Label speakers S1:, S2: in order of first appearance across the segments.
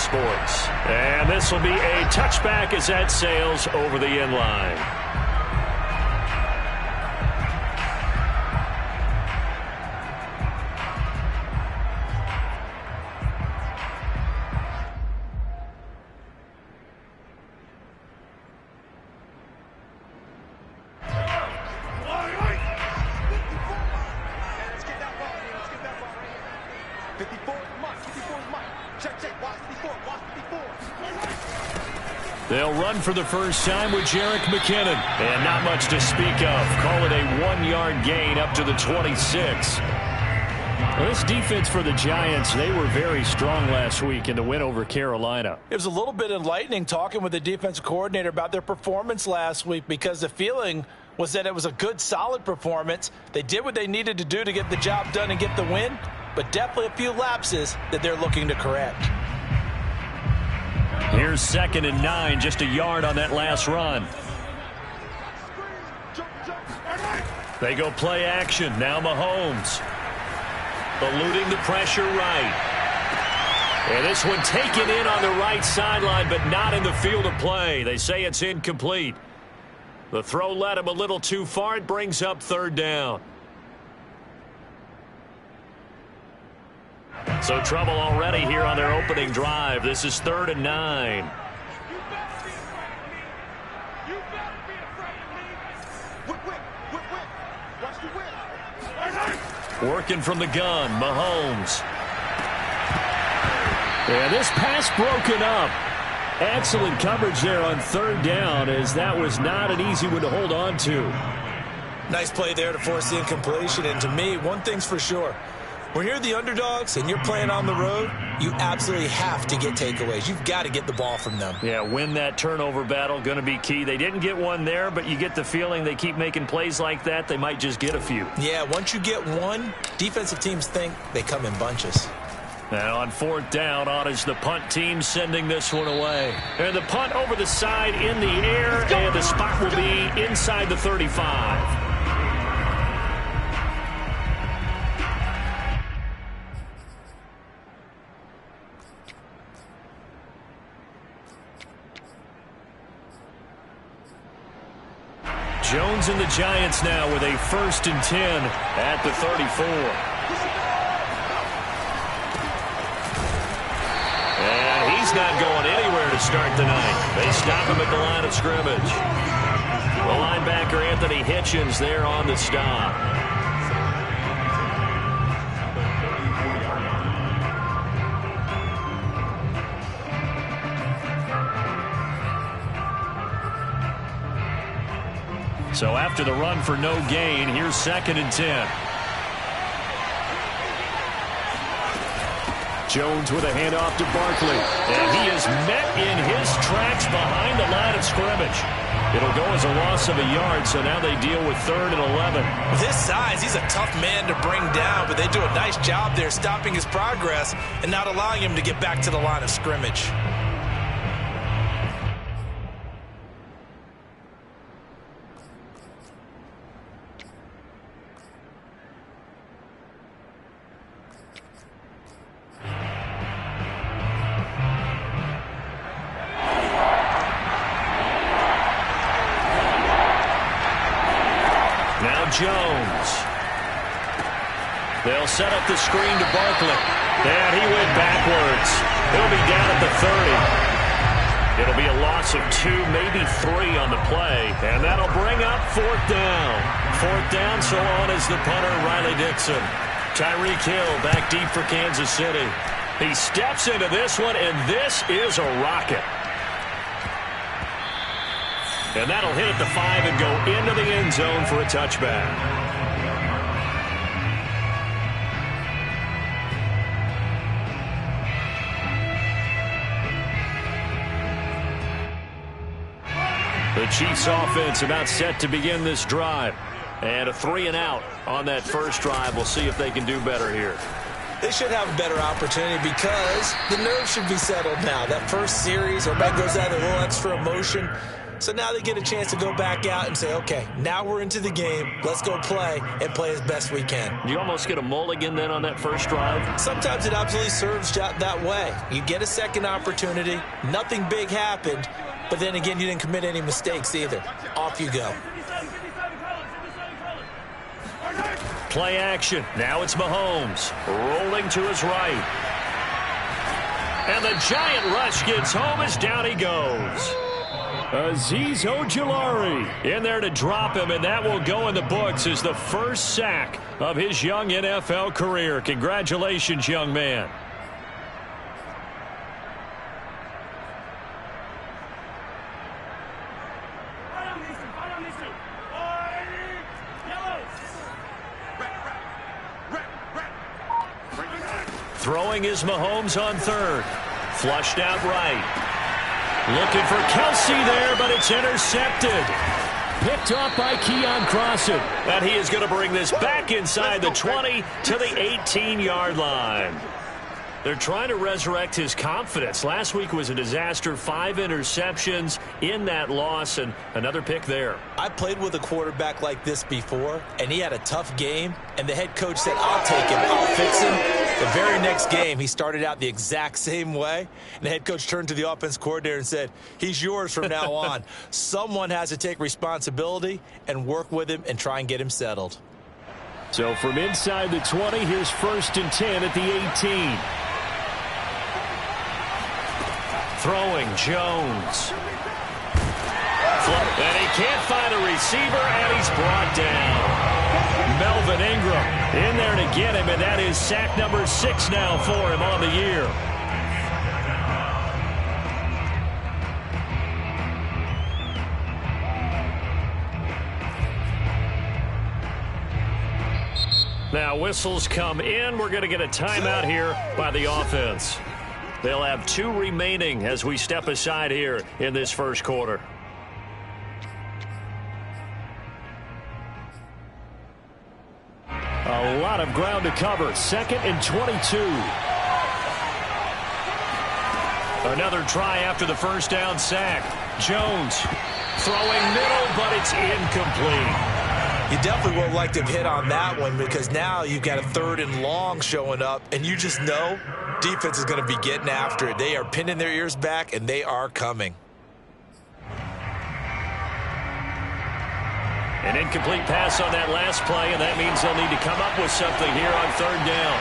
S1: Sports. And this will be a touchback as that sails over the end line. They'll run for the first time with Jerick McKinnon. And not much to speak of. Call it a 1-yard gain up to the 26. Well, this defense for the Giants, they were very strong last week in the win over Carolina.
S2: It was a little bit enlightening talking with the defensive coordinator about their performance last week, because the feeling was that it was a good, solid performance. They did what they needed to do to get the job done and get the win, but definitely a few lapses that they're looking to correct.
S1: Here's 2nd and 9, just a yard on that last run. They go play action. Now Mahomes. Eluding the pressure right. And this one taken in on the right sideline, but not in the field of play. They say it's incomplete. The throw led him a little too far. It brings up 3rd down. So trouble already here on their opening drive. This is 3rd and 9. Working from the gun, Mahomes. And this pass broken up. Excellent coverage there on 3rd down, as that was not an easy one to hold on to.
S2: Nice play there to force the incompletion. And to me, one thing's for sure. When you're the underdogs and you're playing on the road, you absolutely have to get takeaways. You've got to get the ball from them.
S1: Yeah, win that turnover battle, going to be key. They didn't get one there, but you get the feeling they keep making plays like that, they might just get a few.
S2: Yeah, once you get one, defensive teams think they come in bunches.
S1: Now on 4th down, on is the punt team sending this one away. And the punt over the side in the air, and the spot will be inside the 35. Jones and the Giants now with a 1st and 10 at the 34. And he's not going anywhere to start the night. They stop him at the line of scrimmage. The linebacker Anthony Hitchens there on the stop. So after the run for no gain, here's 2nd and 10. Jones with a handoff to Barkley. And he is met in his tracks behind the line of scrimmage. It'll go as a loss of a yard, so now they deal with 3rd and 11.
S2: With his size, he's a tough man to bring down, but they do a nice job there stopping his progress and not allowing him to get back to the line of scrimmage.
S1: Jones. They'll set up the screen to Barkley. And he went backwards. He'll be down at the 30. It'll be a loss of 2, maybe 3 on the play. And that'll bring up 4th down. 4th down, so on is the punter, Riley Dixon. Tyreek Hill back deep for Kansas City. He steps into this one, and this is a rocket. And that'll hit at the 5 and go into the end zone for a touchback. The Chiefs offense about set to begin this drive. And a 3 and out on that first drive. We'll see if they can do better here.
S2: They should have a better opportunity because the nerves should be settled now. That first series, everybody goes out with a little extra emotion. So now they get a chance to go back out and say, okay, now we're into the game. Let's go play and play as best we can.
S1: Do you almost get a mulligan then on that first drive?
S2: Sometimes it absolutely serves that way. You get a second opportunity. Nothing big happened. But then again, you didn't commit any mistakes either. Off you go.
S1: Play action. Now it's Mahomes rolling to his right. And the giant rush gets home as down he goes. Azeez Ojulari in there to drop him, and that will go in the books as the first sack of his young NFL career. Congratulations, young man. Throwing is Mahomes on third. Flushed out right. Looking for Kelsey there, but it's intercepted. Picked off by Keon Crossan. And he is going to bring this back inside the 20 to the 18-yard line. They're trying to resurrect his confidence. Last week was a disaster. 5 interceptions in that loss, and another pick there.
S2: I played with a quarterback like this before, and he had a tough game, and the head coach said, I'll take him, I'll fix him. The very next game, he started out the exact same way, and the head coach turned to the offense coordinator and said, he's yours from now on. Someone has to take responsibility and work with him and try and get him settled.
S1: So from inside the 20, here's 1st and 10 at the 18. Throwing Jones. And he can't find a receiver, and he's brought down. Melvin Ingram in there to get him, and that is sack number 6 now for him on the year. Now whistles come in. We're going to get a timeout here by the offense. They'll have 2 remaining as we step aside here in this first quarter. A lot of ground to cover. 2nd and 22. Another try after the first down sack. Jones throwing middle, but it's incomplete.
S2: You definitely would have liked to have hit on that one, because now you've got a 3rd and long showing up, and you just know defense is going to be getting after it. They are pinning their ears back, and they are coming.
S1: An incomplete pass on that last play, and that means they'll need to come up with something here on 3rd down.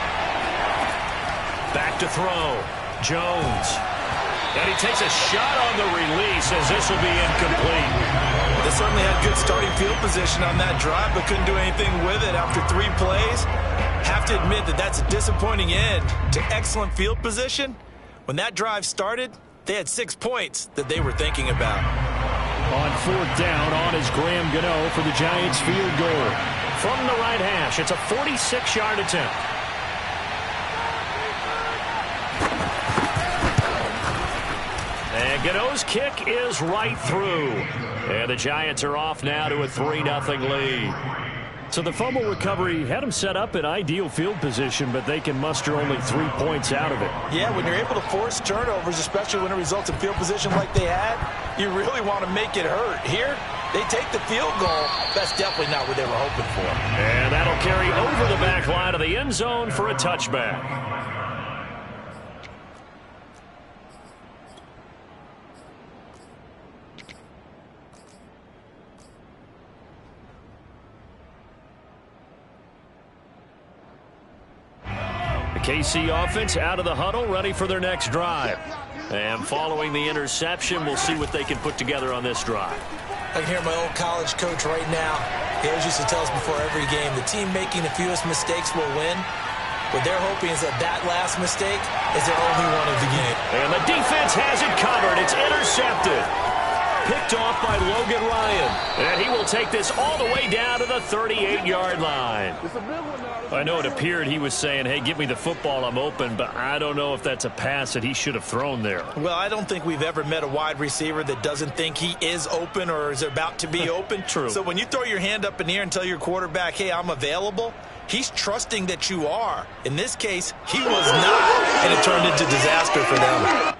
S1: Back to throw. Jones. And he takes a shot on the release as this will be incomplete.
S2: They certainly had good starting field position on that drive, but couldn't do anything with it after 3 plays. Have to admit that that's a disappointing end to excellent field position. When that drive started, they had 6 points that they were thinking about.
S1: On 4th down, on is Graham Gano for the Giants field goal. From the right hash, it's a 46-yard attempt. And Gano's kick is right through. And the Giants are off now to a 3-0 lead. So the fumble recovery had them set up in ideal field position, but they can muster only 3 points out of it.
S2: Yeah, when you're able to force turnovers, especially when it results in field position like they had, you really want to make it hurt. Here, they take the field goal. That's definitely not what they were hoping for.
S1: And that'll carry over the back line of the end zone for a touchback. KC offense out of the huddle, ready for their next drive. And following the interception, we'll see what they can put together on this drive.
S2: I can hear my old college coach right now. He always used to tell us before every game, the team making the fewest mistakes will win. What they're hoping is that that last mistake is their only one of the game.
S1: And the defense has it covered. It's intercepted. Picked off by Logan Ryan. And he will take this all the way down to the 38-yard line. I know it appeared he was saying, hey, give me the football, I'm open, but I don't know if that's a pass that he should have thrown there.
S2: Well, I don't think we've ever met a wide receiver that doesn't think he is open or is about to be open.
S1: True.
S2: So when you throw your hand up in the air and tell your quarterback, hey, I'm available, he's trusting that you are. In this case, he was not, and it turned into disaster for them.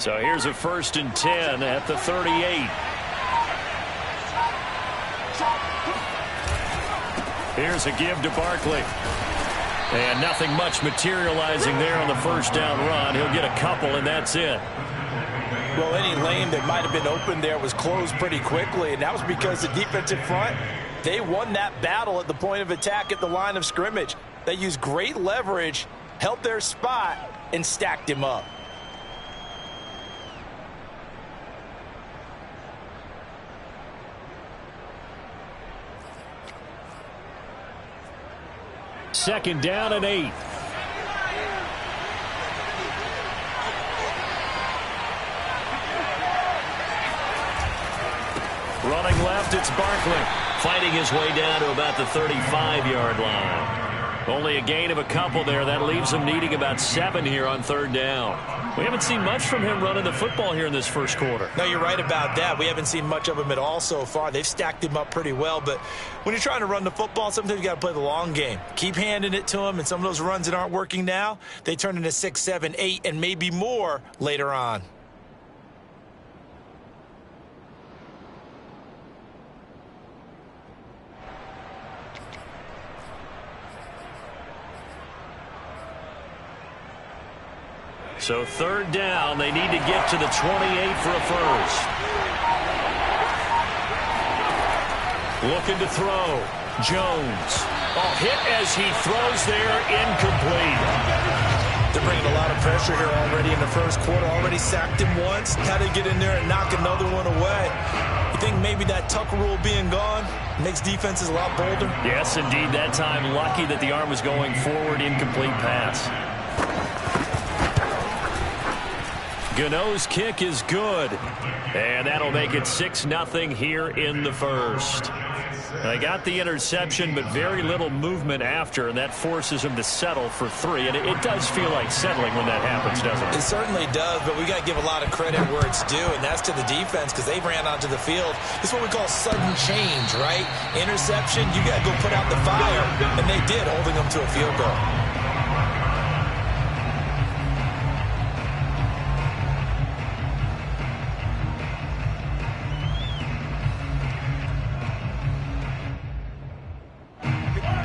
S1: So here's a 1st and 10 at the 38. Here's a give to Barkley. And nothing much materializing there on the first down run. He'll get a couple, and that's it.
S2: Well, any lane that might have been open there was closed pretty quickly, and that was because the defensive front, they won that battle at the point of attack at the line of scrimmage. They used great leverage, held their spot, and stacked him up.
S1: Second down and 8. Running left, it's Barkley. Fighting his way down to about the 35-yard line. Only a gain of a couple there. That leaves him needing about 7 here on 3rd down. We haven't seen much from him running the football here in this first quarter.
S2: No, you're right about that. We haven't seen much of him at all so far. They've stacked him up pretty well, but when you're trying to run the football, sometimes you got to play the long game. Keep handing it to him, and some of those runs that aren't working now, they turn into 6, 7, 8, and maybe more later on.
S1: So 3rd down, they need to get to the 28 for a first. Looking to throw. Jones. Oh, hit as he throws there, incomplete.
S2: They're bringing a lot of pressure here already in the first quarter. Already sacked him once. How to get in there and knock another one away. You think maybe that Tucker rule being gone makes defenses a lot bolder?
S1: Yes, indeed. That time, lucky that the arm was going forward, incomplete pass. Gano's kick is good. And that'll make it 6-0 here in the first. They got the interception, but very little movement after, and that forces him to settle for 3. And it does feel like settling when that happens, doesn't it?
S2: It certainly does, but we got to give a lot of credit where it's due, and that's to the defense because they ran onto the field. It's what we call sudden change, right? Interception, you got to go put out the fire, and they did, holding them to a field goal.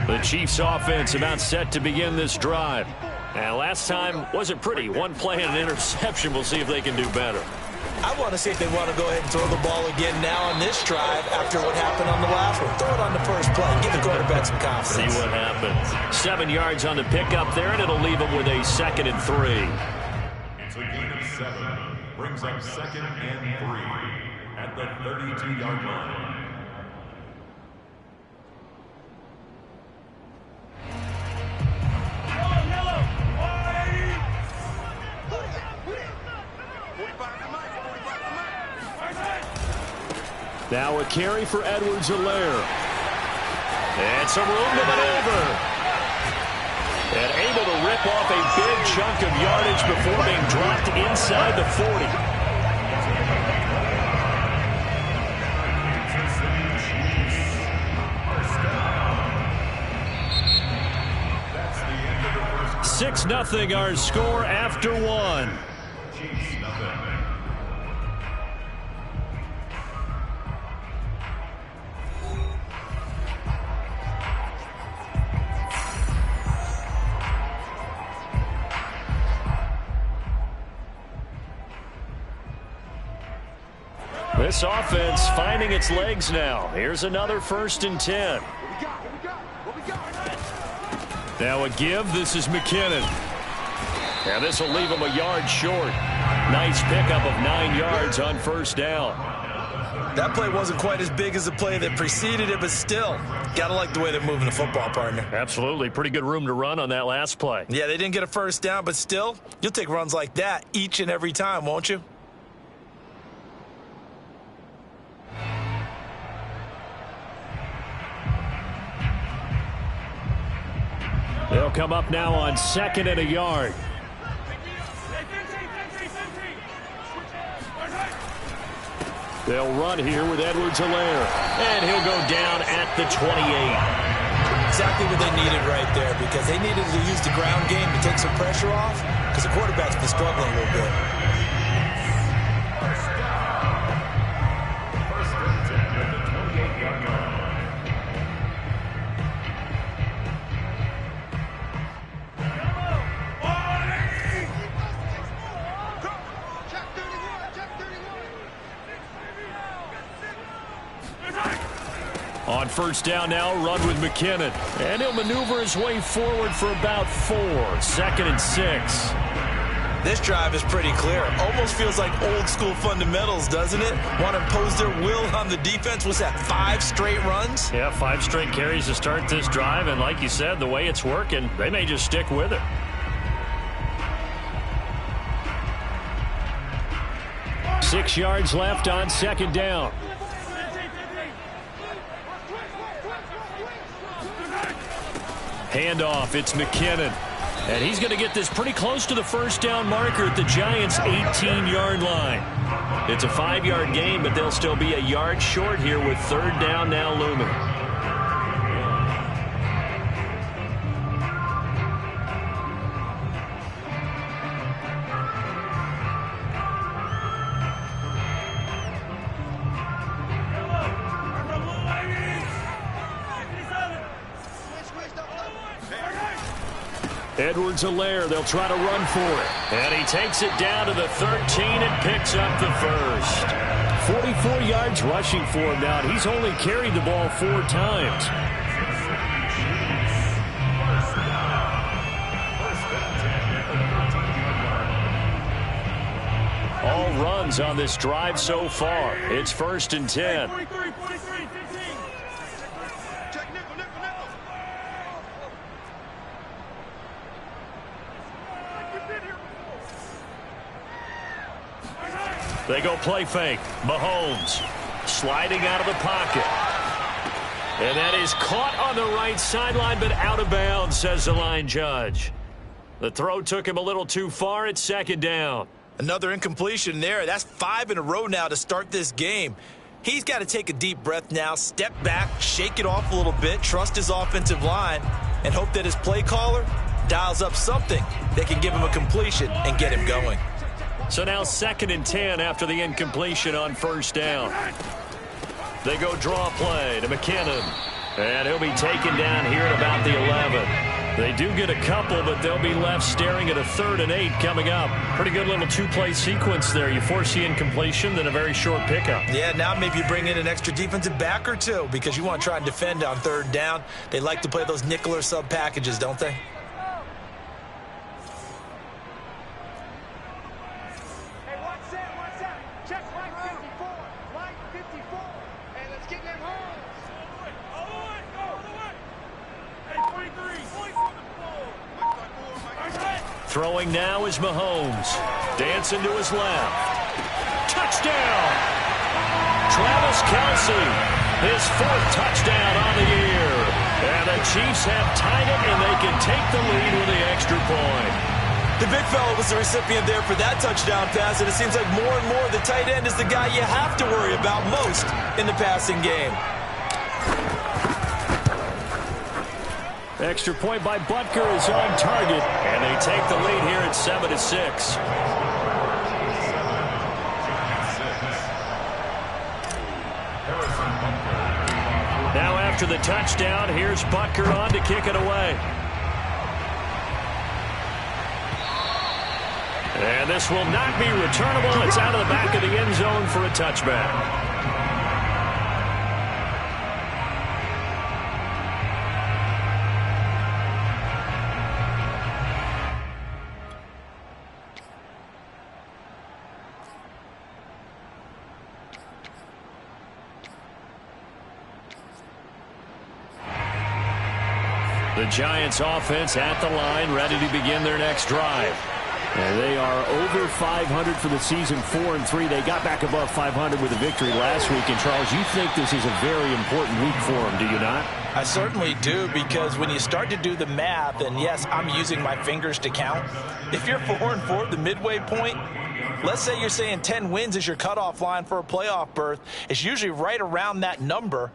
S1: The Chiefs offense about set to begin this drive. And last time wasn't pretty. One play and an interception. We'll see if they can do better.
S2: I want to see if they want to go ahead and throw the ball again now on this drive after what happened on the last one. Throw it on the first play. Give the quarterback some confidence.
S1: See what happens. 7 yards on the pickup there, and it'll leave them with a 2nd and 3.
S3: It's a gain of 7. Brings up 2nd and 3 at the 32-yard line.
S1: Now a carry for Edwards-Helaire. And some room to maneuver. And able to rip off a big chunk of yardage before being dropped inside the 40. That's 6-0 our score after 1. This offense finding its legs now. Here's another 1st and 10. Now a give. This is McKinnon. And this will leave him a yard short. Nice pickup of 9 yards on 1st down.
S2: That play wasn't quite as big as the play that preceded it, but still, got to like the way they're moving the football, partner.
S1: Absolutely. Pretty good room to run on that last play.
S2: Yeah, they didn't get a 1st down, but still, you'll take runs like that each and every time, won't you?
S1: They'll come up now on 2nd and a yard. They'll run here with Edwards-Helaire. And he'll go down at the 28.
S2: Exactly what they needed right there, because they needed to use the ground game to take some pressure off, because the quarterback's been struggling a little bit.
S1: On first down now, run with McKinnon. And he'll maneuver his way forward for about 4. 2nd and 6.
S2: This drive is pretty clear. Almost feels like old school fundamentals, doesn't it? Want to impose their will on the defense. Was that 5 straight runs?
S1: Yeah, 5 straight carries to start this drive. And like you said, the way it's working, they may just stick with it. Six yards left on 2nd down. Handoff, it's McKinnon. And he's going to get this pretty close to the first down marker at the Giants' 18-yard line. It's a 5-yard gain, but they'll still be a yard short here with 3rd down now looming. Edwards-Helaire, they'll try to run for it. And he takes it down to the 13 and picks up the first. 44 yards rushing for him now. He's only carried the ball 4 times. All runs on this drive so far. It's 1st and 10. They go play fake. Mahomes sliding out of the pocket. And that is caught on the right sideline, but out of bounds, says the line judge. The throw took him a little too far. It's 2nd down.
S2: Another incompletion there. That's 5 in a row now to start this game. He's got to take a deep breath now, step back, shake it off a little bit, trust his offensive line, and hope that his play caller dials up something that can give him a completion and get him going.
S1: So now 2nd and 10 after the incompletion on first down. They go draw play to McKinnon. And he'll be taken down here at about the 11. They do get a couple, but they'll be left staring at a 3rd and 8 coming up. Pretty good little 2-play sequence there. You force the incompletion, then a very short pickup.
S2: Yeah, now maybe you bring in an extra defensive back or 2 because you want to try and defend on 3rd down. They like to play those nickel or sub packages, don't they?
S1: Throwing now is Mahomes. Dancing to his left. Touchdown! Travis Kelce, his 4th touchdown on the year. And the Chiefs have tied it, and they can take the lead with the extra point.
S2: The big fella was the recipient there for that touchdown pass, and it seems like more and more the tight end is the guy you have to worry about most in the passing game.
S1: Extra point by Butker is on target, and they take the lead here at 7-6. Now after the touchdown, here's Butker on to kick it away. And this will not be returnable. It's out of the back of the end zone for a touchback. The Giants offense at the line, ready to begin their next drive. And they are over 500 for the season, 4-3. They got back above 500 with a victory last week. And, Charles, you think this is a very important week for them, do you not?
S2: I certainly do, because when you start to do the math, and yes, I'm using my fingers to count. If you're 4-4 at the midway point, let's say you're saying 10 wins is your cutoff line for a playoff berth. It's usually right around that number.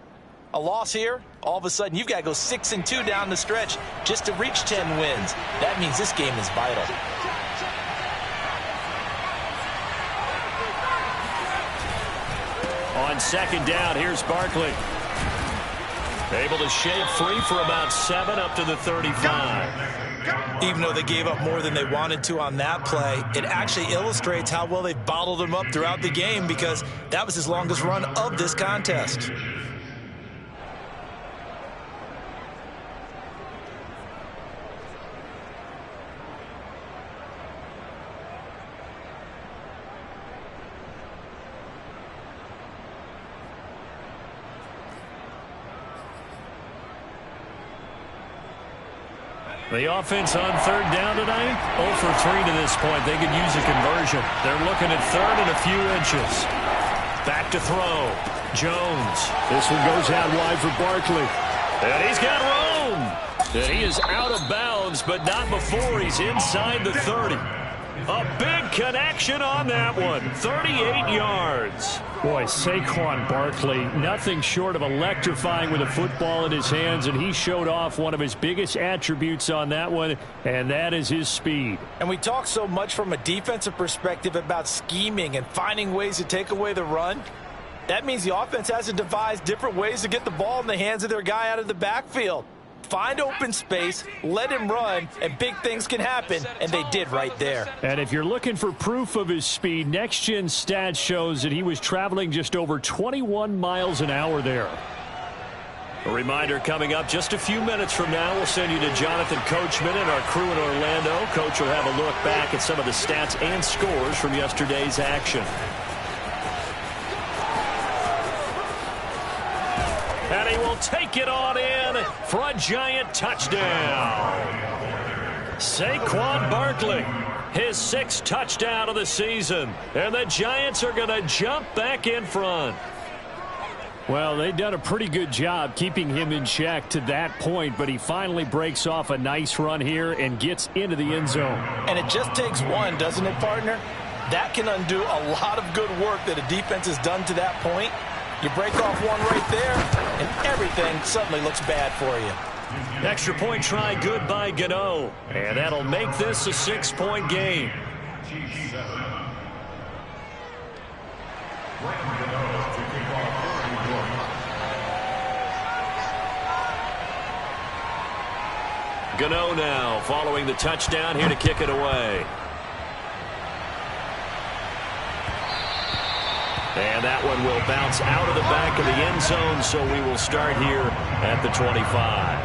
S2: A loss here, all of a sudden you've got to go 6-2 down the stretch just to reach 10 wins. That means this game is vital.
S1: On 2nd down, here's Barkley. Able to shake free for about 7 up to the 35.
S2: Even though they gave up more than they wanted to on that play, it actually illustrates how well they bottled him up throughout the game, because that was his longest run of this contest.
S1: The offense on third down tonight, 0 for 3 to this point. They could use a conversion. They're looking at third and a few inches. Back to throw. Jones. This one goes out wide for Barkley. And he's got room. And he is out of bounds, but not before he's inside the 30. A big connection on that one. 38 yards.
S4: Boy, Saquon Barkley, nothing short of electrifying with a football in his hands, and he showed off one of his biggest attributes on that one, and that is his speed.
S2: And we talk so much from a defensive perspective about scheming and finding ways to take away the run. That means the offense has to devise different ways to get the ball in the hands of their guy out of the backfield. Find open space, let him run, and big things can happen, and they did right there.
S4: And if you're looking for proof of his speed, Next Gen Stats shows that he was traveling just over 21 miles an hour there.
S1: A reminder coming up just a few minutes from now, we'll send you to Jonathan Coachman and our crew in Orlando. Coach will have a look back at some of the stats and scores from yesterday's action. And he will take it on in for a giant touchdown. Saquon Barkley, his 6th touchdown of the season. And the Giants are going to jump back in front.
S4: Well, they've done a pretty good job keeping him in check to that point, but he finally breaks off a nice run here and gets into the end zone.
S2: And it just takes one, doesn't it, partner? That can undo a lot of good work that a defense has done to that point. You break off one right there, and everything suddenly looks bad for you.
S1: Extra point try good by Gano. And that'll make this a 6-point game. Gano now following the touchdown here to kick it away. And that one will bounce out of the back of the end zone, so we will start here at the 25.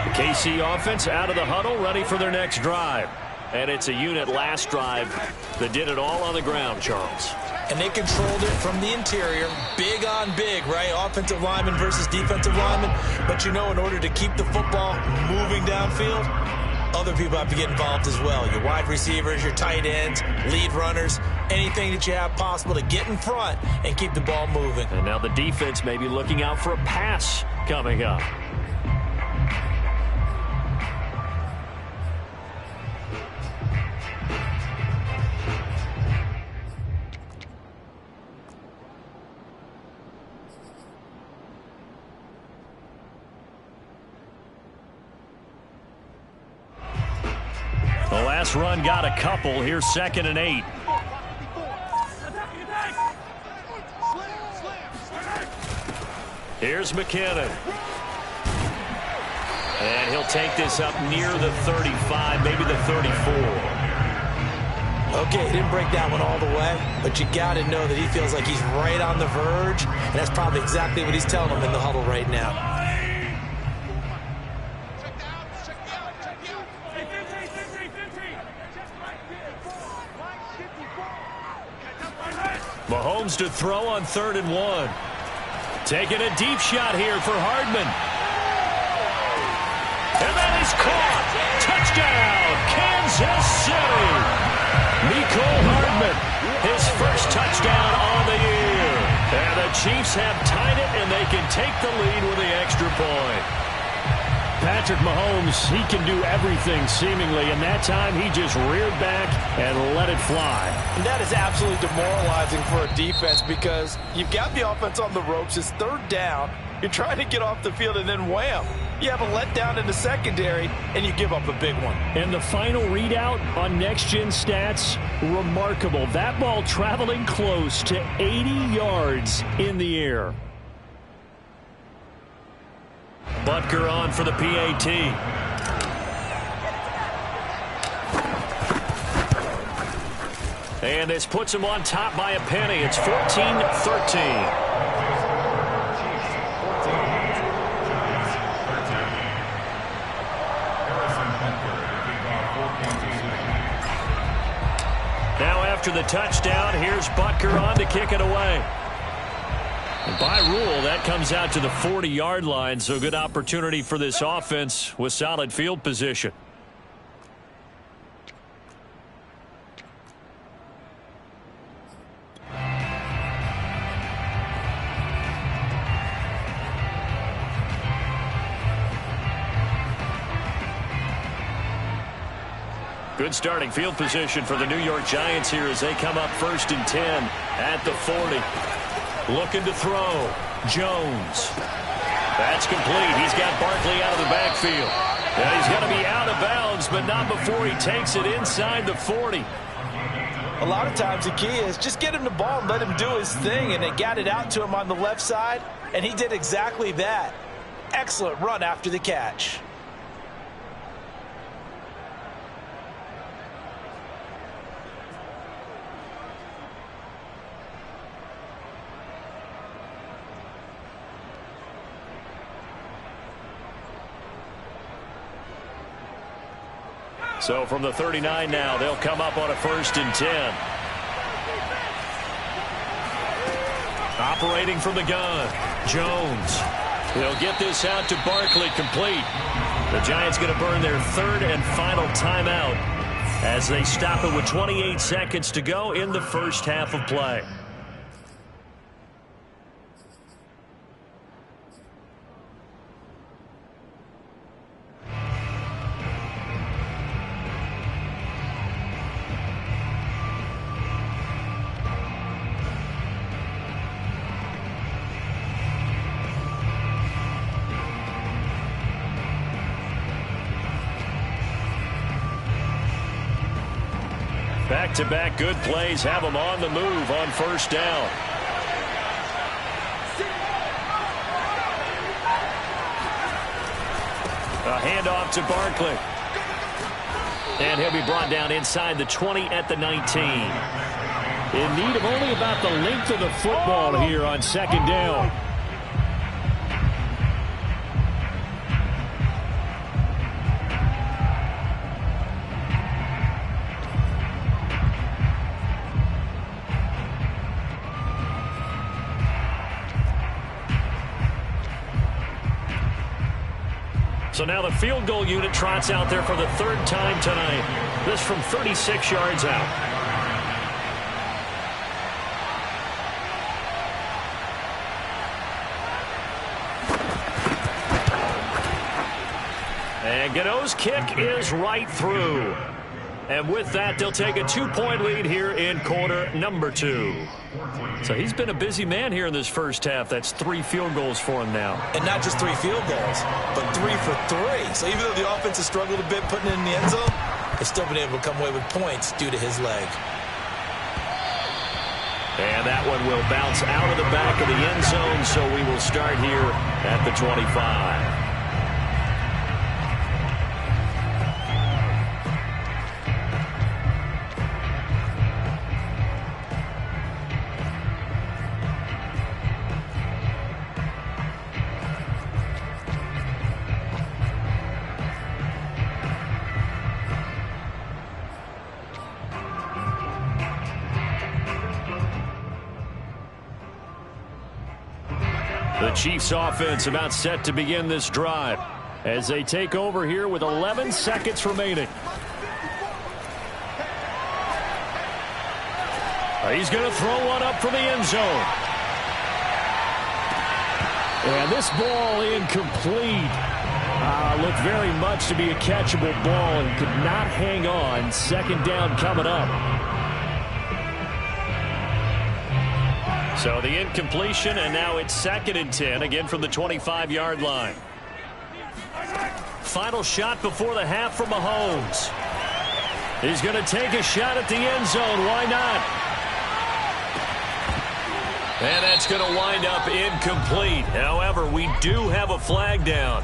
S1: The KC offense out of the huddle, ready for their next drive. And it's a unit last drive that did it all on the ground, Charles.
S2: And they controlled it from the interior, big on big, right? Offensive lineman versus defensive lineman. But, you know, in order to keep the football moving downfield, other people have to get involved as well. Your wide receivers, your tight ends, lead runners, anything that you have possible to get in front and keep the ball moving.
S1: And now the defense may be looking out for a pass coming up. The last run got a couple. Here's 2nd and 8. Here's McKinnon. And he'll take this up near the 35, maybe the 34.
S2: Okay, he didn't break that one all the way, but you got to know that he feels like he's right on the verge, and that's probably exactly what he's telling them in the huddle right now.
S1: Mahomes to throw on 3rd and 1. Taking a deep shot here for Hardman. And that is caught. Touchdown, Kansas City. Mecole Hardman, his first touchdown on the year. And the Chiefs have tied it, and they can take the lead with the extra point.
S4: Patrick Mahomes, he can do everything seemingly, and that time he just reared back and let it fly.
S2: And that is absolutely demoralizing for a defense because you've got the offense on the ropes. It's 3rd down. You're trying to get off the field, and then wham, you have a letdown in the secondary, and you give up a big one.
S4: And the final readout on Next Gen Stats, remarkable. That ball traveling close to 80 yards in the air.
S1: Butker on for the PAT. And this puts him on top by a penny. It's 14-13.
S4: after the touchdown. Here's Butker on to kick it away. And by rule, that comes out to the 40-yard line, so good opportunity for this offense with solid field position. Good starting field position for the New York Giants here as they come up 1st and 10 at the 40. Looking to throw. Jones. That's complete. He's got Barkley out of the backfield. And he's going to be out of bounds, but not before he takes it inside the 40.
S2: A lot of times the key is just get him the ball and let him do his thing, and they got it out to him on the left side, and he did exactly that. Excellent run after the catch.
S4: So from the 39 now, they'll come up on a 1st and 10. Operating from the gun, Jones. He'll get this out to Barkley, complete. The Giants going to burn their 3rd and final timeout as they stop it with 28 seconds to go in the first half of play. Back-to-back good plays have them on the move on 1st down. A handoff to Barkley. And he'll be brought down inside the 20 at the 19. In need of only about the length of the football here on 2nd down. So now the field goal unit trots out there for the 3rd time tonight. This from 36 yards out. And Gano's kick is right through. And with that, they'll take a 2-point lead here in quarter number 2. So he's been a busy man here in this first half. That's 3 field goals for him now.
S2: And not just 3 field goals, but 3 for 3. So even though the offense has struggled a bit putting it in the end zone, they've still been able to come away with points due to his leg.
S4: And that one will bounce out of the back of the end zone, so we will start here at the 25. The Chiefs offense about set to begin this drive as they take over here with 11 seconds remaining. He's going to throw one up for the end zone. And this ball incomplete. Looked very much to be a catchable ball and could not hang on. 2nd down coming up. So the incompletion, and now it's 2nd and 10, again from the 25-yard line. Final shot before the half for Mahomes. He's going to take a shot at the end zone. Why not? And that's going to wind up incomplete. However, we do have a flag down.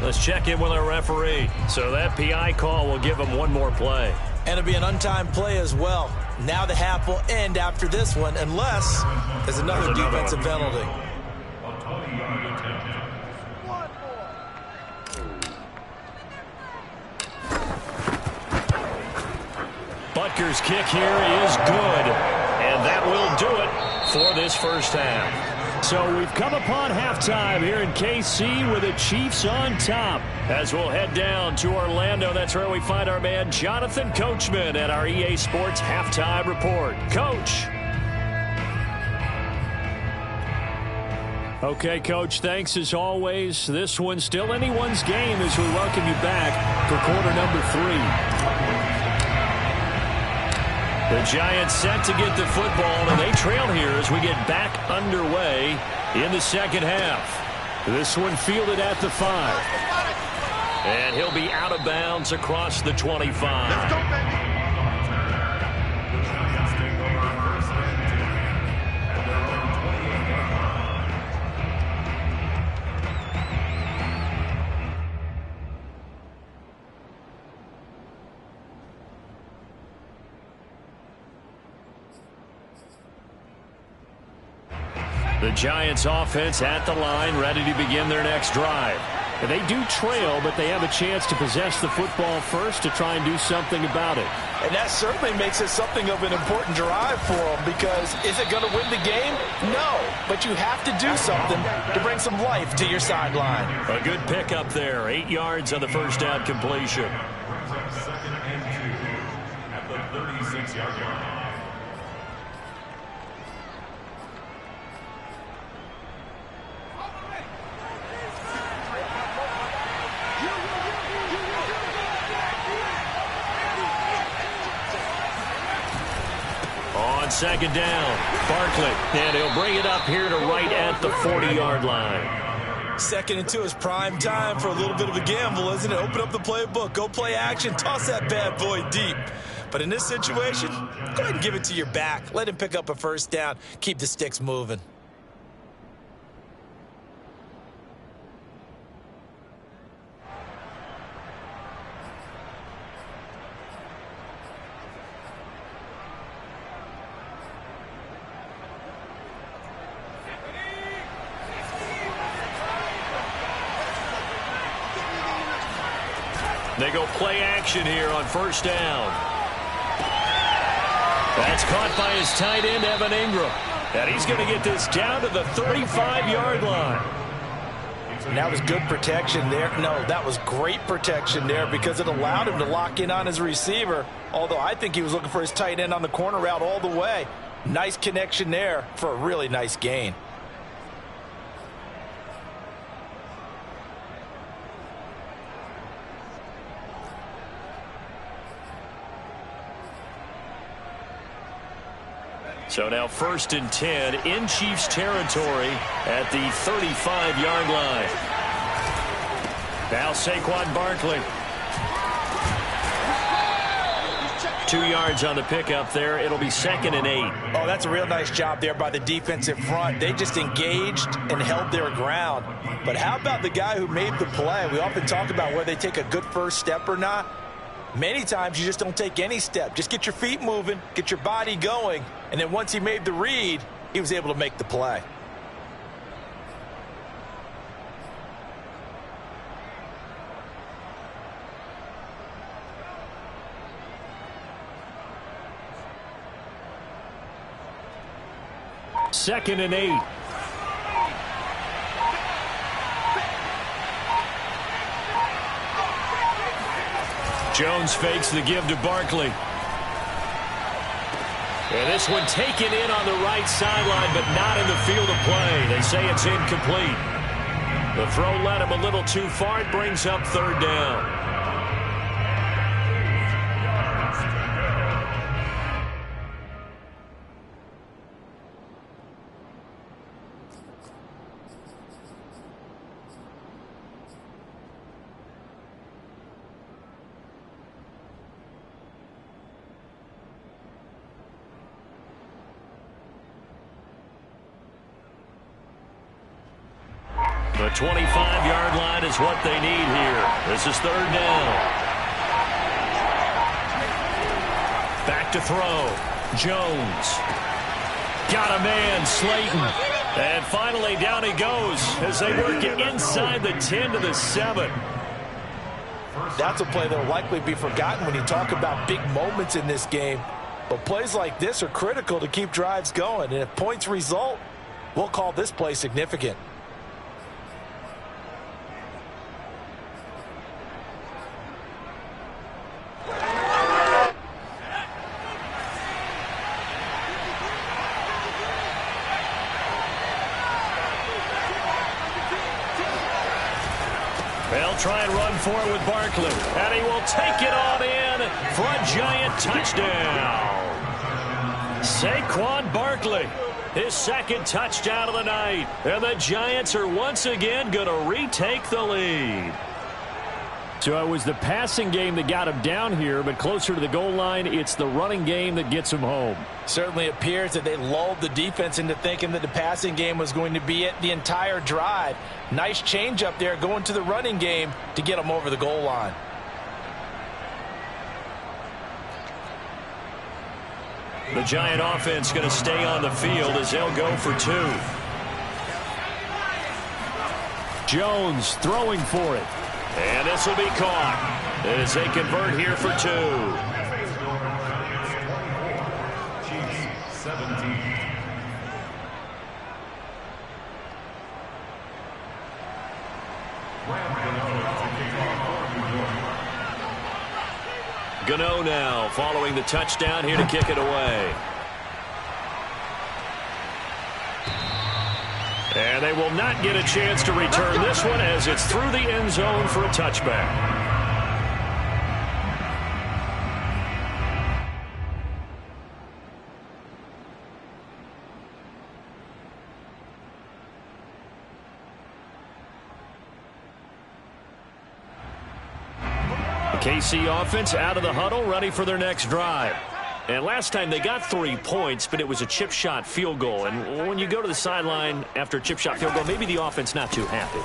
S4: Let's check in with our referee. So that PI call will give him one more play.
S2: And it'll be an untimed play as well. Now the half will end after this one, unless there's another defensive penalty.
S4: Packers kick here is good. And that will do it for this first half. So we've come upon halftime here in KC with the Chiefs on top. As we'll head down to Orlando, that's where we find our man Jonathan Coachman at our EA Sports Halftime Report. Coach. Okay, Coach, thanks as always. This one's still anyone's game as we welcome you back for quarter number 3. The Giants set to get the football, and they trail here as we get back underway in the second half. This one fielded at the 5. And he'll be out of bounds across the 25.
S3: Let's go, baby.
S4: The Giants offense at the line, ready to begin their next drive. And they do trail, but they have a chance to possess the football first to try and do something about it.
S2: And that certainly makes it something of an important drive for them, because is it going to win the game? No, but you have to do something to bring some life to your sideline.
S4: A good pickup there, 8 yards on the first down completion.
S3: Brings up 2nd and 2 at the 36-yard line.
S4: On second down, Barkley, and he'll bring it up here to right at the 40-yard line.
S2: 2nd and 2 is prime time for a little bit of a gamble, isn't it? Open up the playbook, go play action, toss that bad boy deep. But in this situation, go ahead and give it to your back. Let him pick up a first down. Keep the sticks moving.
S4: They go play action here on first down. That's caught by his tight end, Evan Ingram. And he's going to get this down to the 35-yard line.
S2: And that was good protection there. No, that was great protection there, because it allowed him to lock in on his receiver, although I think he was looking for his tight end on the corner route all the way. Nice connection there for a really nice gain.
S4: So now 1st and 10 in Chiefs territory at the 35-yard line. Now Saquon Barkley. 2 yards on the pickup there. It'll be 2nd and 8.
S2: Oh, that's a real nice job there by the defensive front. They just engaged and held their ground. But how about the guy who made the play? We often talk about whether they take a good first step or not. Many times you just don't take any step. Just get your feet moving, get your body going, and then once he made the read, he was able to make the play.
S4: Second and 8. Jones fakes the give to Barkley. And this one taken in on the right sideline, but not in the field of play. They say it's incomplete. The throw led him a little too far. It brings up 3rd down. The 25-yard line is what they need here. This is 3rd down. Back to throw. Jones. Got a man, Slayton. And finally down he goes as they work it inside the 10 to the 7.
S2: That's a play that will likely be forgotten when you talk about big moments in this game. But plays like this are critical to keep drives going. And if points result, we'll call this play significant.
S4: They'll try and run for it with Barkley. And he will take it on in for a Giant touchdown. Saquon Barkley, his second touchdown of the night. And the Giants are once again going to retake the lead. So it was the passing game that got him down here, but closer to the goal line, it's the running game that gets him home.
S2: Certainly appears that they lulled the defense into thinking that the passing game was going to be it the entire drive. Nice change up there going to the running game to get them over the goal line.
S4: The Giant offense going to stay on the field as they'll go for two. Jones throwing for it. And this will be caught as they convert here for two. Gano now following the touchdown here to kick it away. And they will not get a chance to return this one as it's through the end zone for a touchback. The KC offense out of the huddle, ready for their next drive. And last time they got 3 points, but it was a chip shot field goal. And when you go to the sideline after a chip shot field goal, maybe the offense not too happy.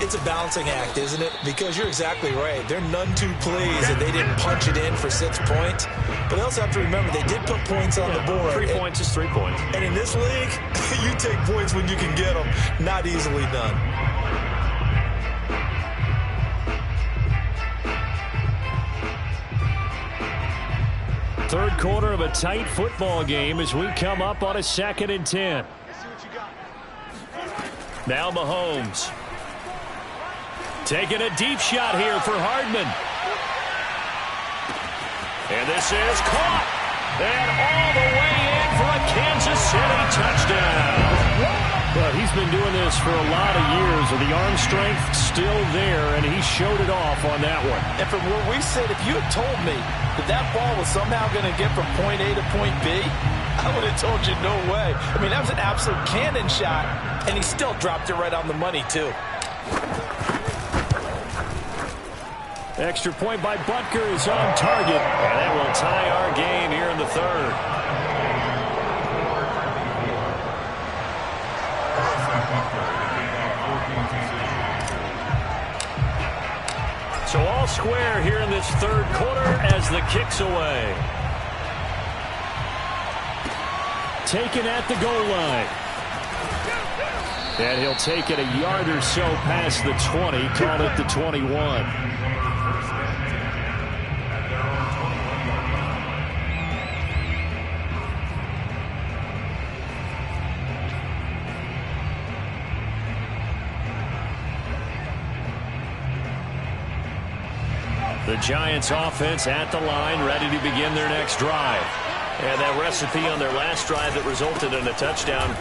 S2: It's a balancing act, isn't it? Because you're exactly right. They're none too pleased that they didn't punch it in for 6 points. But they also have to remember they did put points on the board.
S4: 3 points is 3 points.
S2: And in this league, you take points when you can get them. Not easily done.
S4: Third quarter of a tight football game as we come up on a 2nd and 10. Now Mahomes. Taking a deep shot here for Hardman. And this is caught. And all the way in for a Kansas City touchdown. Well, he's been doing this for a lot of years with the arm strength still there, and he showed it off on that one.
S2: And from where we sit, if you had told me that that ball was somehow going to get from point A to point B, I would have told you no way. I mean, that was an absolute cannon shot, and he still dropped it right on the money, too.
S4: Extra point by Butker is on target, and that will tie our game here in the third. So all square here in this third quarter as the kick's away. Taken at the goal line. And he'll take it a yard or so past the 20, call it the 21. The Giants offense at the line, ready to begin their next drive. And that recipe on their last drive that resulted in a touchdown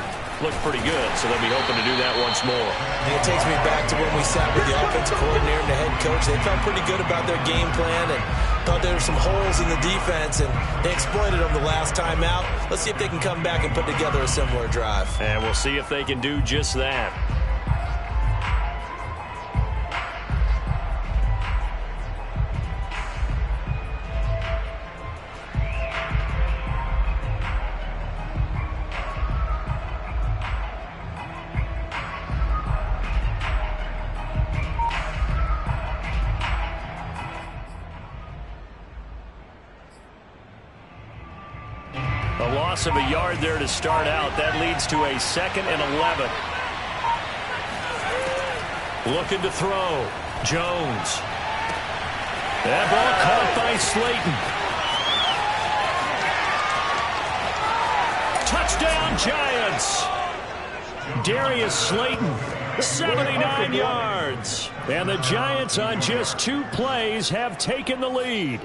S4: looked pretty good, so they'll be hoping to do that once more.
S2: It takes me back to when we sat with the offensive coordinator and the head coach. They felt pretty good about their game plan and thought there were some holes in the defense, and they exploited them the last time out. Let's see if they can come back and put together a similar drive.
S4: And we'll see if they can do just that. A loss of a yard there to start out. That leads to a 2nd and 11. Looking to throw. Jones. That ball caught by Slayton. Touchdown, Giants. Darius Slayton, 79 yards. And the Giants on just 2 plays have taken the lead.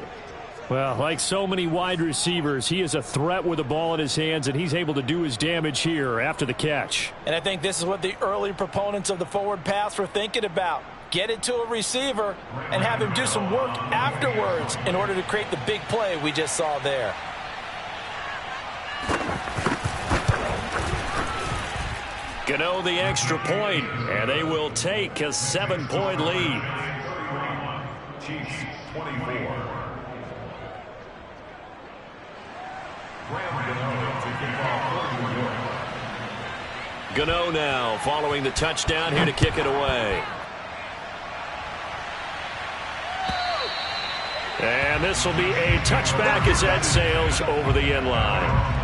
S4: Well, like so many wide receivers, he is a threat with the ball in his hands, and he's able to do his damage here after the catch.
S2: And I think this is what the early proponents of the forward pass were thinking about. Get it to a receiver and have him do some work afterwards in order to create the big play we just saw there.
S4: Gano the extra point, and they will take a 7-point lead.
S3: Chiefs 24.
S4: Gano now following the touchdown here to kick it away. And this will be a touchback as that sails over the end line.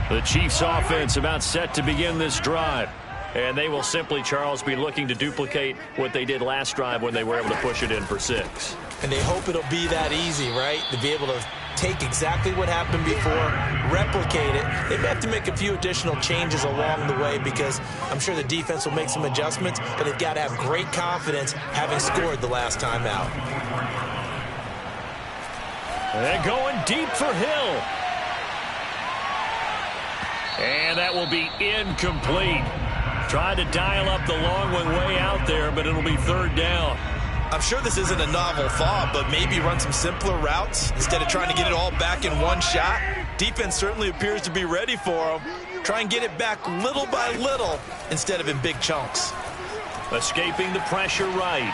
S4: The Chiefs offense about set to begin this drive. And they will simply, Charles, be looking to duplicate what they did last drive when they were able to push it in for 6.
S2: And they hope it'll be that easy, right? To be able to take exactly what happened before, replicate it. They may have to make a few additional changes along the way because I'm sure the defense will make some adjustments, but they've got to have great confidence having scored the last time out.
S4: They're going deep for Hill. And that will be incomplete. Tried to dial up the long one way out there, but it'll be 3rd down.
S2: I'm sure this isn't a novel thought, but maybe run some simpler routes instead of trying to get it all back in one shot. Defense certainly appears to be ready for them. Try and get it back little by little instead of in big chunks.
S4: Escaping the pressure right.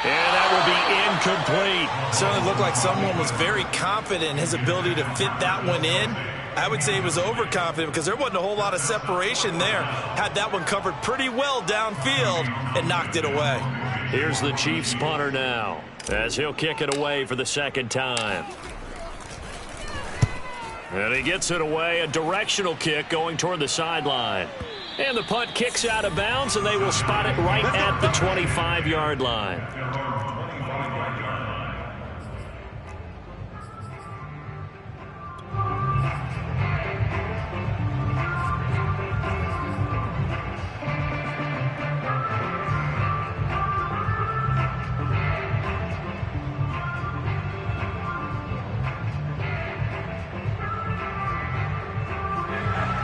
S4: And that will be incomplete.
S2: Certainly looked like someone was very confident in his ability to fit that one in. I would say he was overconfident because there wasn't a whole lot of separation there. Had that one covered pretty well downfield and knocked it away.
S4: Here's the Chiefs punter now as he'll kick it away for the 2nd time. And he gets it away, a directional kick going toward the sideline. And the punt kicks out of bounds, and they will spot it right at the 25-yard line.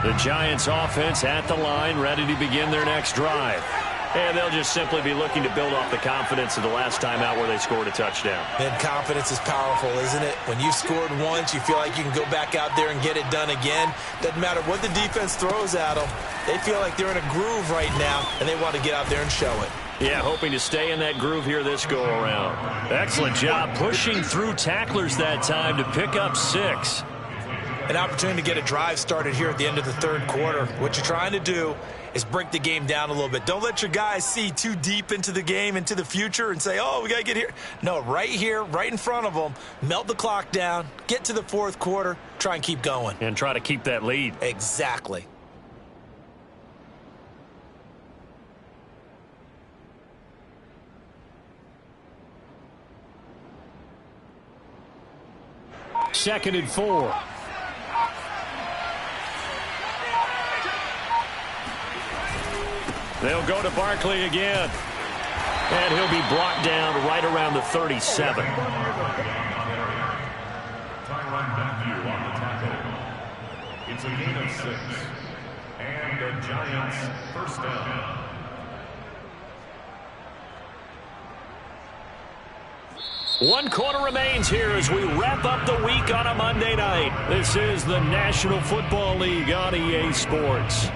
S4: The Giants offense at the line, ready to begin their next drive. And they'll just simply be looking to build off the confidence of the last time out where they scored a touchdown.
S2: And confidence is powerful, isn't it? When you've scored once, you feel like you can go back out there and get it done again. Doesn't matter what the defense throws at them. They feel like they're in a groove right now, and they want to get out there and show it.
S4: Yeah, hoping to stay in that groove here this go-around. Excellent job pushing through tacklers that time to pick up 6.
S2: An opportunity to get a drive started here at the end of the 3rd quarter. What you're trying to do is break the game down a little bit. Don't let your guys see too deep into the game, into the future, and say, oh, we got to get here. No, right here, right in front of them, melt the clock down, get to the 4th quarter, try and keep going.
S4: And try to keep that lead.
S2: Exactly.
S4: Second and 4. They'll go to Barkley again. And he'll be brought down right around the 37.
S3: Tyrann Mathieu on the tackle. It's a gain of 6. And the Giants 1st down.
S4: One quarter remains here as we wrap up the week on a Monday night. This is the National Football League on EA Sports.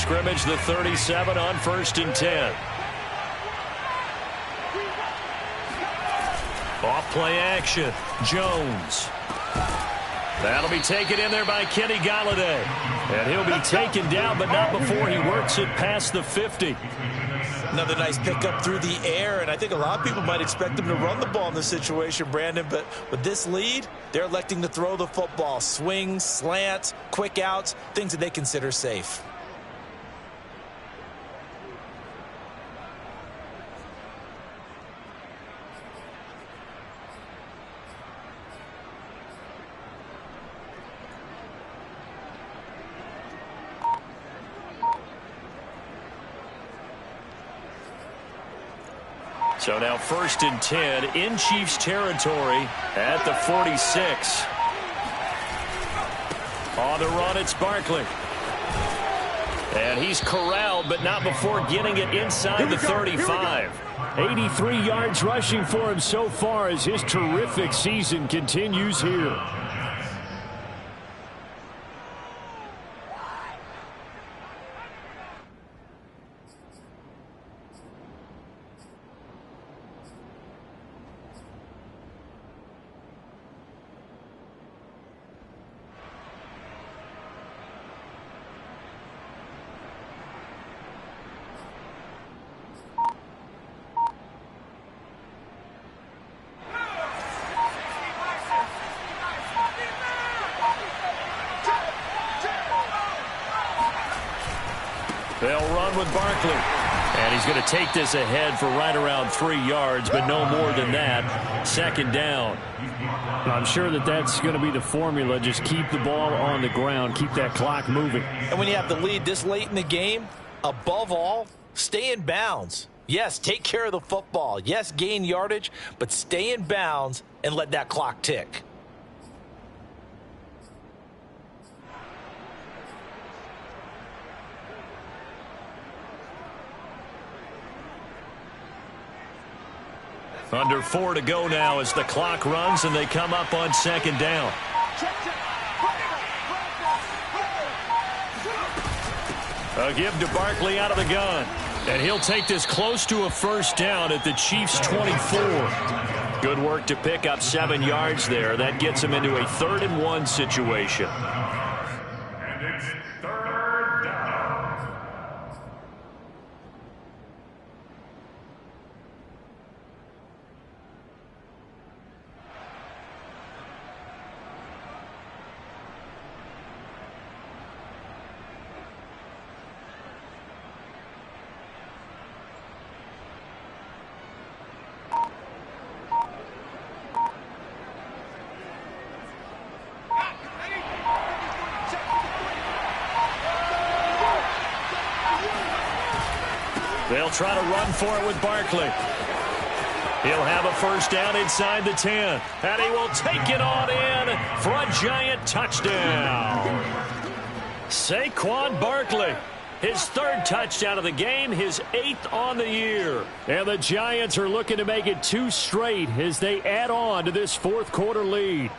S4: scrimmage, the 37 on 1st and 10. Off play action. Jones. That'll be taken in there by Kenny Golladay. And he'll be taken down, but not before he works it past the 50.
S2: Another nice pickup through the air, and I think a lot of people might expect him to run the ball in this situation, Brandon, but with this lead, they're electing to throw the football. Swings, slants, quick outs, things that they consider safe.
S4: So now 1st and 10 in Chiefs territory at the 46. On the run, it's Barkley. And he's corralled, but not before getting it inside the 35.
S5: 83 yards rushing for him so far as his terrific season continues here.
S4: They'll run with Barkley. And he's going to take this ahead for right around 3 yards, but no more than that. 2nd down.
S5: I'm sure that that's going to be the formula. Just keep the ball on the ground. Keep that clock moving.
S2: And when you have the lead this late in the game, above all, stay in bounds. Yes, take care of the football. Yes, gain yardage, but stay in bounds and let that clock tick.
S4: Under 4 to go now as the clock runs and they come up on 2nd down. A give to Barkley out of the gun. And he'll take this close to a 1st down at the Chiefs' 24. Good work to pick up 7 yards there. That gets him into a 3rd and 1 situation.
S3: And it's 3rd down.
S4: They'll try to run for it with Barkley. He'll have a 1st down inside the 10. And he will take it on in for a giant touchdown. Saquon Barkley, his 3rd touchdown of the game, his 8th on the year.
S5: And the Giants are looking to make it 2 straight as they add on to this 4th quarter lead.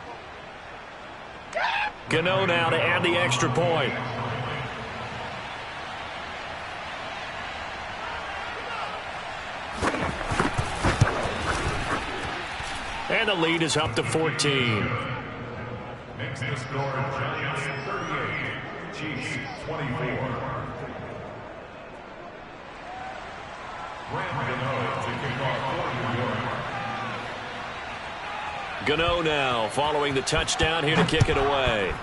S4: Gano now to add the extra point. And the lead is up to 14.
S3: Makes the score Giants 38, Chiefs 24.
S4: Gano now following the touchdown here to kick it away.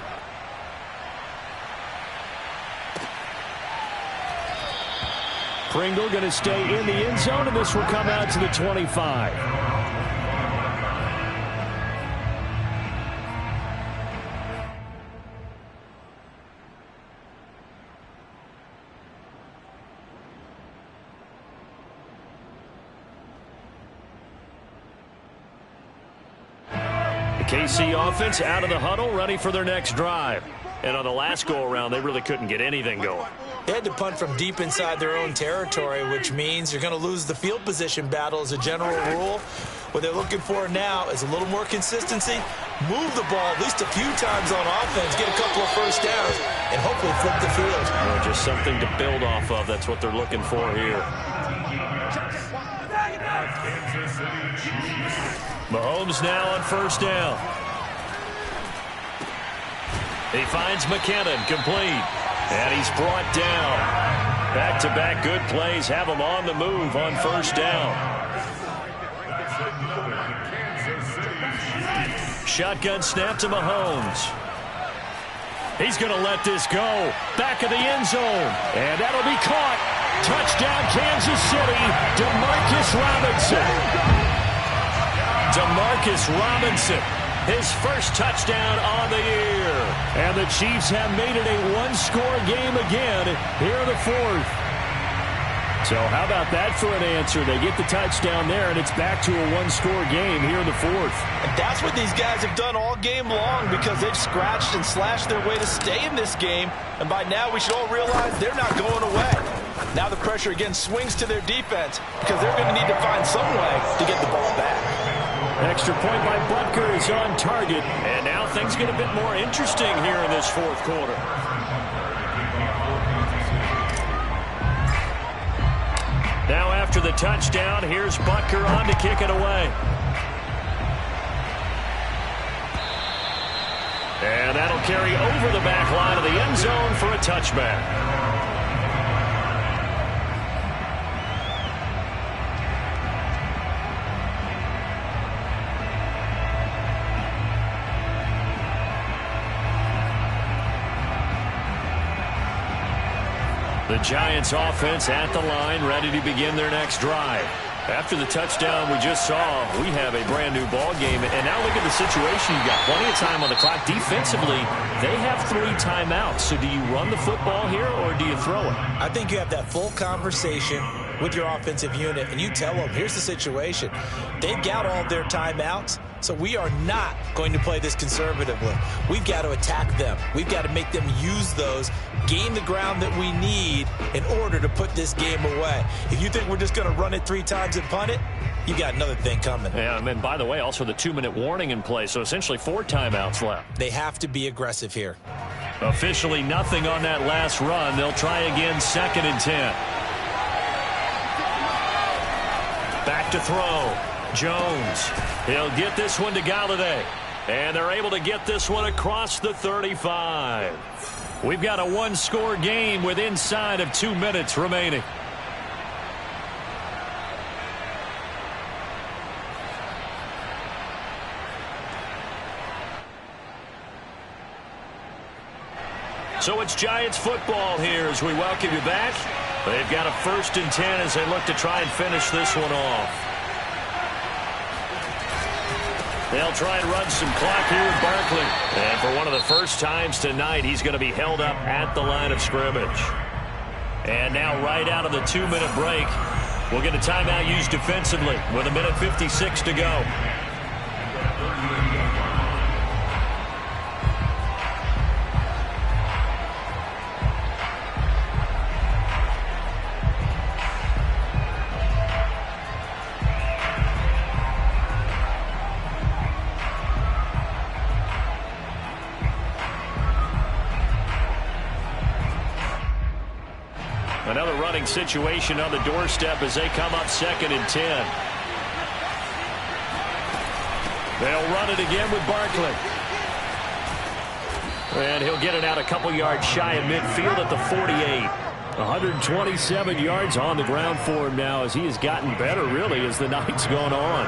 S5: Pringle going to stay in the end zone, and this will come out to the 25.
S4: KC offense out of the huddle, ready for their next drive. And on the last go-around, they really couldn't get anything going.
S2: They had to punt from deep inside their own territory, which means you're going to lose the field position battle as a general rule. What they're looking for now is a little more consistency, move the ball at least a few times on offense, get a couple of first downs, and hopefully flip the field.
S4: Well, just something to build off of. That's what they're looking for here. Mahomes now on first down. He finds McKinnon, complete. And he's brought down. Back-to-back good plays have him on the move on first down. Shotgun snap to Mahomes. He's going to let this go. Back of the end zone. And that'll be caught. Touchdown, Kansas City. Demarcus Robinson. His first touchdown on the year. And the Chiefs have made it a one-score game again here in the fourth. So how about that for an answer? They get the touchdown there, and it's back to a one-score game here in the fourth.
S2: And that's what these guys have done all game long because they've scratched and slashed their way to stay in this game. And by now, we should all realize they're not going away. Now the pressure again swings to their defense because they're going to need to find some way to get the ball back.
S5: Extra point by Butker is on target.
S4: And now things get a bit more interesting here in this fourth quarter. Now after the touchdown, here's Butker on to kick it away. And that'll carry over the back line of the end zone for a touchback. The Giants offense at the line, ready to begin their next drive. After the touchdown we just saw, we have a brand new ball game. And now look at the situation. You've got plenty of time on the clock. Defensively, they have 3 timeouts. So do you run the football here or do you throw it?
S2: I think you have that full conversation with your offensive unit, and you tell them, here's the situation. They've got all their timeouts, so we are not going to play this conservatively. We've got to attack them. We've got to make them use those, gain the ground that we need in order to put this game away. If you think we're just going to run it 3 times and punt it, you got another thing coming.
S4: Yeah, and by the way, also the 2-minute warning in play, so essentially 4 timeouts left.
S2: They have to be aggressive here.
S4: Officially nothing on that last run. They'll try again, 2nd and 10. Back to throw. Jones. He'll get this one to Galladay. And they're able to get this one across the 35. We've got a one-score game with inside of 2 minutes remaining. So it's Giants football here as we welcome you back. They've got a 1st and 10 as they look to try and finish this one off. They'll try and run some clock here with Barkley. And for one of the first times tonight, he's going to be held up at the line of scrimmage. And now right out of the 2-minute break, we'll get a timeout used defensively with 1:56 to go. Another running situation on the doorstep as they come up 2nd and 10. They'll run it again with Barkley. And he'll get it out a couple yards shy of midfield at the 48.
S5: 127 yards on the ground for him now as he has gotten better, really, as the night's gone on.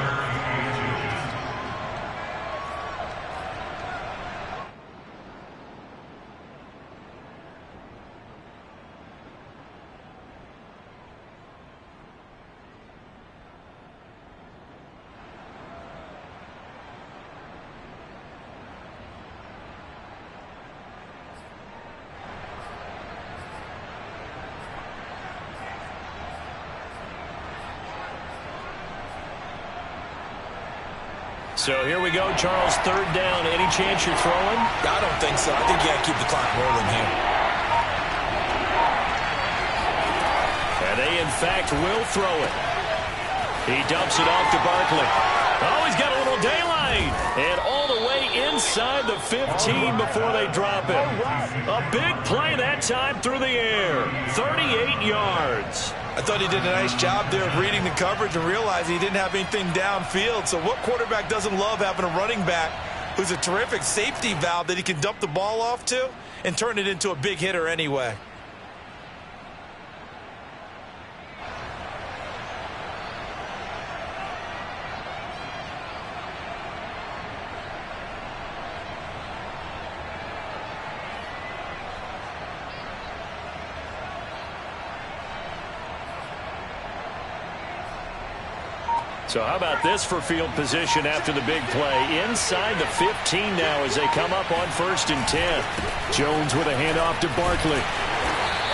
S4: So here we go, Charles, 3rd down. Any chance you're throwing?
S2: I don't think so. I think you got to keep the clock rolling here.
S4: in fact, will throw it. He dumps it off to Barkley. Oh, he's got a little daylight. And all the way inside the 15 before they drop it. A big play that time through the air. 38 yards.
S2: I thought he did a nice job there of reading the coverage and realizing he didn't have anything downfield. So what quarterback doesn't love having a running back who's a terrific safety valve that he can dump the ball off to and turn it into a big hitter anyway?
S4: So how about this for field position after the big play? Inside the 15 now as they come up on 1st and 10. Jones with a handoff to Barkley.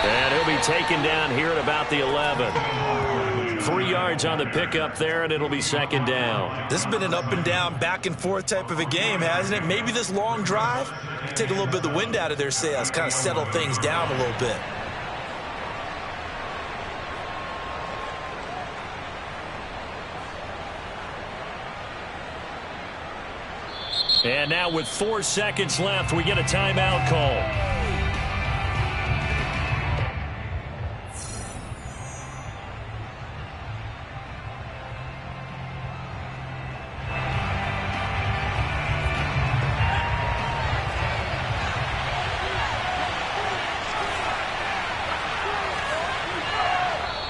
S4: And he'll be taken down here at about the 11. 3 yards on the pickup there, and it'll be 2nd down.
S2: This has been an up and down, back and forth type of a game, hasn't it? Maybe this long drive take a little bit of the wind out of their sails, kind of settle things down a little bit.
S4: And now with 4 seconds left, we get a timeout call.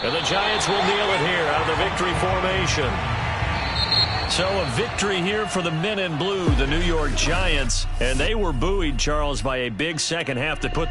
S4: And the Giants will kneel it here out of the victory formation. So a victory here for the men in blue, the New York Giants. And they were buoyed, Charles, by a big second half that put